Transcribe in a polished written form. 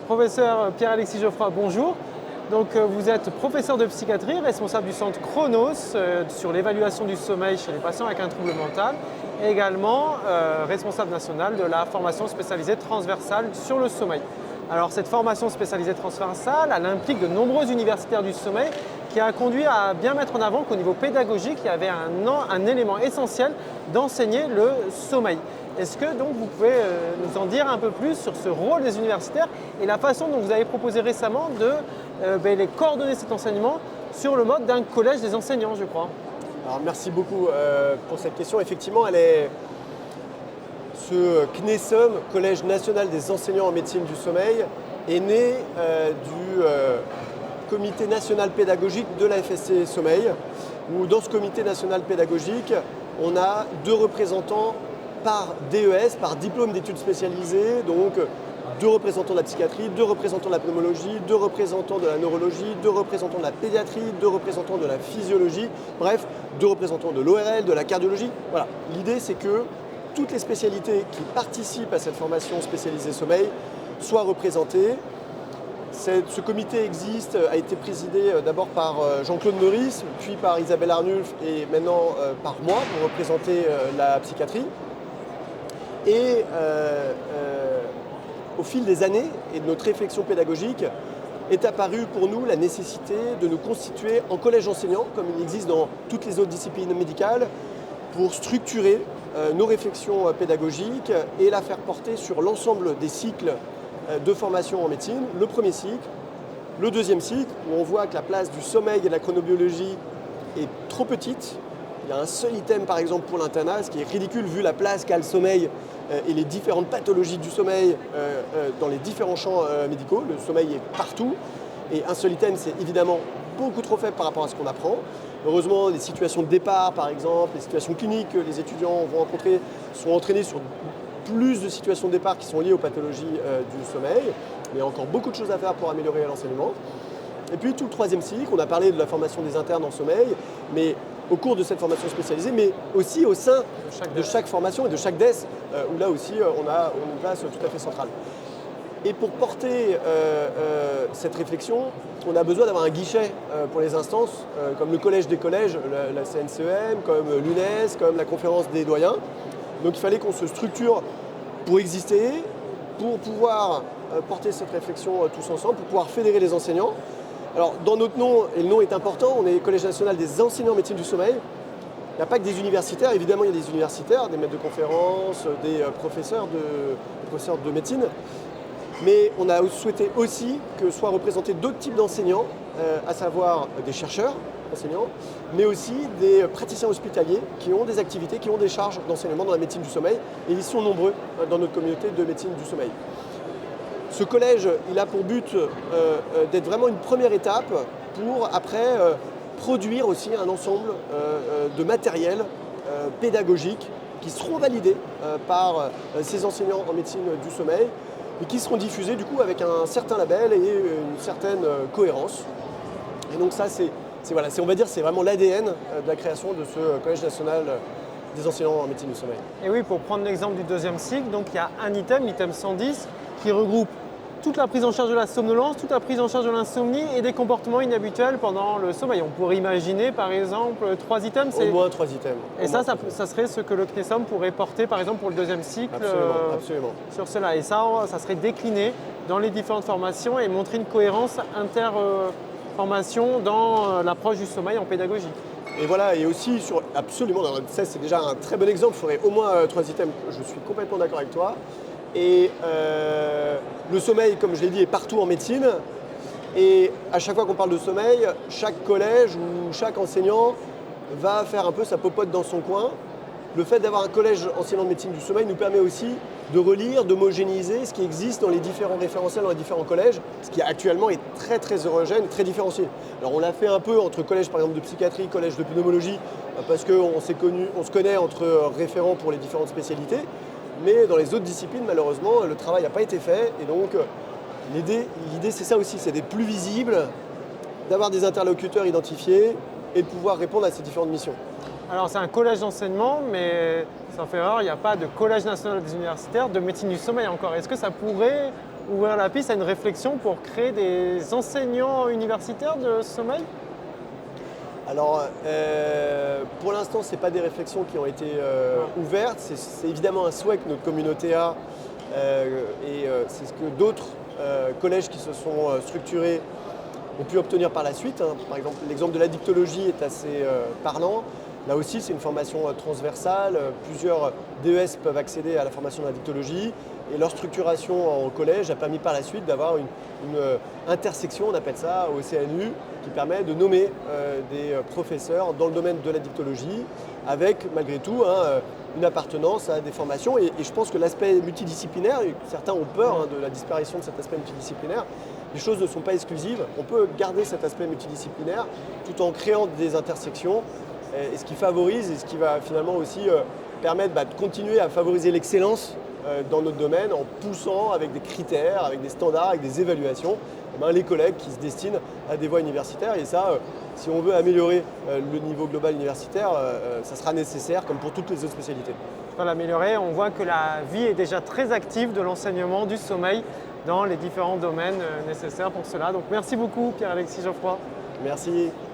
Professeur Pierre-Alexis Geoffroy, bonjour. Vous êtes professeur de psychiatrie, responsable du centre Chronos sur l'évaluation du sommeil chez les patients avec un trouble mental et également responsable national de la formation spécialisée transversale sur le sommeil. Alors cette formation spécialisée transversale, elle implique de nombreux universitaires du sommeil qui a conduit à bien mettre en avant qu'au niveau pédagogique, il y avait un élément essentiel d'enseigner le sommeil. Est-ce que donc vous pouvez nous en dire un peu plus sur ce rôle des universitaires et la façon dont vous avez proposé récemment de les coordonner cet enseignement sur le mode d'un collège des enseignants, je crois. Alors, merci beaucoup pour cette question. Effectivement, ce CNESOM, Collège national des enseignants en médecine du sommeil, est né du comité national pédagogique de la FSC Sommeil, où dans ce comité national pédagogique, on a 2 représentants par DES, par diplôme d'études spécialisées, donc 2 représentants de la psychiatrie, 2 représentants de la pneumologie, 2 représentants de la neurologie, 2 représentants de la pédiatrie, 2 représentants de la physiologie, bref, 2 représentants de l'ORL, de la cardiologie. Voilà, l'idée c'est que toutes les spécialités qui participent à cette formation spécialisée sommeil soient représentées. Ce comité existe, a été présidé d'abord par Jean-Claude Meurice, puis par Isabelle Arnulf et maintenant par moi pour représenter la psychiatrie. Et au fil des années et de notre réflexion pédagogique, est apparue pour nous la nécessité de nous constituer en collège enseignant, comme il existe dans toutes les autres disciplines médicales, pour structurer nos réflexions pédagogiques et la faire porter sur l'ensemble des cycles de formation en médecine. Le premier cycle, le deuxième cycle, où on voit que la place du sommeil et de la chronobiologie est trop petite. Il y a un seul item par exemple pour l'internat, ce qui est ridicule vu la place qu'a le sommeil et les différentes pathologies du sommeil dans les différents champs médicaux. Le sommeil est partout et un seul item c'est évidemment beaucoup trop faible par rapport à ce qu'on apprend. Heureusement, les situations de départ par exemple, les situations cliniques que les étudiants vont rencontrer sont entraînées sur plus de situations de départ qui sont liées aux pathologies du sommeil. Il y a encore beaucoup de choses à faire pour améliorer l'enseignement. Et puis tout le troisième cycle, on a parlé de la formation des internes en sommeil, mais au cours de cette formation spécialisée, mais aussi au sein de chaque formation et de chaque DES, où là aussi on a une place tout à fait centrale. Et pour porter cette réflexion, on a besoin d'avoir un guichet pour les instances, comme le Collège des collèges, la CNCEM, comme l'UNES, comme la conférence des doyens. Donc il fallait qu'on se structure pour exister, pour pouvoir porter cette réflexion tous ensemble, pour pouvoir fédérer les enseignants. Alors dans notre nom, et le nom est important, on est Collège national des enseignants en médecine du sommeil. Il n'y a pas que des universitaires, évidemment il y a des universitaires, des maîtres de conférences, des professeurs de médecine. Mais on a souhaité aussi que soient représentés d'autres types d'enseignants, à savoir des chercheurs, enseignants, mais aussi des praticiens hospitaliers qui ont des activités, qui ont des charges d'enseignement dans la médecine du sommeil. Et ils sont nombreux dans notre communauté de médecine du sommeil. Ce collège, il a pour but d'être vraiment une première étape pour après produire aussi un ensemble de matériel pédagogique qui seront validés par ces enseignants en médecine du sommeil et qui seront diffusés du coup avec un certain label et une certaine cohérence. Et donc ça, on va dire, c'est vraiment l'ADN de la création de ce Collège national des enseignants en médecine du sommeil. Et oui, pour prendre l'exemple du deuxième cycle, donc il y a un item, l'item 110, qui regroupe toute la prise en charge de la somnolence, toute la prise en charge de l'insomnie et des comportements inhabituels pendant le sommeil. On pourrait imaginer par exemple 3 items. Au moins 3 items. Et ça serait ce que le CNESOM pourrait porter par exemple pour le deuxième cycle. Absolument. Sur cela. Et ça serait décliné dans les différentes formations et montrer une cohérence inter-formation dans l'approche du sommeil en pédagogie. Et voilà, et aussi absolument, ça c'est déjà un très bon exemple, il faudrait au moins 3 items, je suis complètement d'accord avec toi. Et le sommeil, comme je l'ai dit, est partout en médecine. Et à chaque fois qu'on parle de sommeil, chaque collège ou chaque enseignant va faire un peu sa popote dans son coin. Le fait d'avoir un collège enseignant de médecine du sommeil nous permet aussi de relire, d'homogénéiser ce qui existe dans les différents référentiels, dans les différents collèges, ce qui actuellement est très très hétérogène, très différencié. Alors on l'a fait un peu entre collèges par exemple de psychiatrie, collège de pneumologie, parce qu'on se connaît entre référents pour les différentes spécialités. Mais dans les autres disciplines, malheureusement, le travail n'a pas été fait. Et donc, l'idée c'est ça aussi, c'est d'être plus visible, d'avoir des interlocuteurs identifiés et de pouvoir répondre à ces différentes missions. Alors, c'est un collège d'enseignement, mais ça fait erreur, il n'y a pas de collège national des universitaires de médecine du sommeil encore. Est-ce que ça pourrait ouvrir la piste à une réflexion pour créer des enseignants universitaires de sommeil? Alors, pour l'instant, ce n'est pas des réflexions qui ont été ouvertes. C'est évidemment un souhait que notre communauté a et c'est ce que d'autres collèges qui se sont structurés ont pu obtenir par la suite. Par exemple, l'exemple de l'addictologie est assez parlant. Là aussi, c'est une formation transversale. Plusieurs DES peuvent accéder à la formation de l'addictologie. Et leur structuration en collège a permis par la suite d'avoir une intersection, on appelle ça, au CNU, qui permet de nommer des professeurs dans le domaine de l'addictologie, avec malgré tout une appartenance à des formations. Et je pense que l'aspect multidisciplinaire, certains ont peur de la disparition de cet aspect multidisciplinaire, les choses ne sont pas exclusives. On peut garder cet aspect multidisciplinaire tout en créant des intersections, et ce qui favorise et ce qui va finalement aussi permettre de continuer à favoriser l'excellence dans notre domaine en poussant avec des critères, avec des standards, avec des évaluations, les collègues qui se destinent à des voies universitaires. Et ça, si on veut améliorer le niveau global universitaire, ça sera nécessaire comme pour toutes les autres spécialités. Pour l'améliorer, on voit que la vie est déjà très active de l'enseignement du sommeil dans les différents domaines nécessaires pour cela. Donc merci beaucoup Pierre-Alexis Geoffroy. Merci.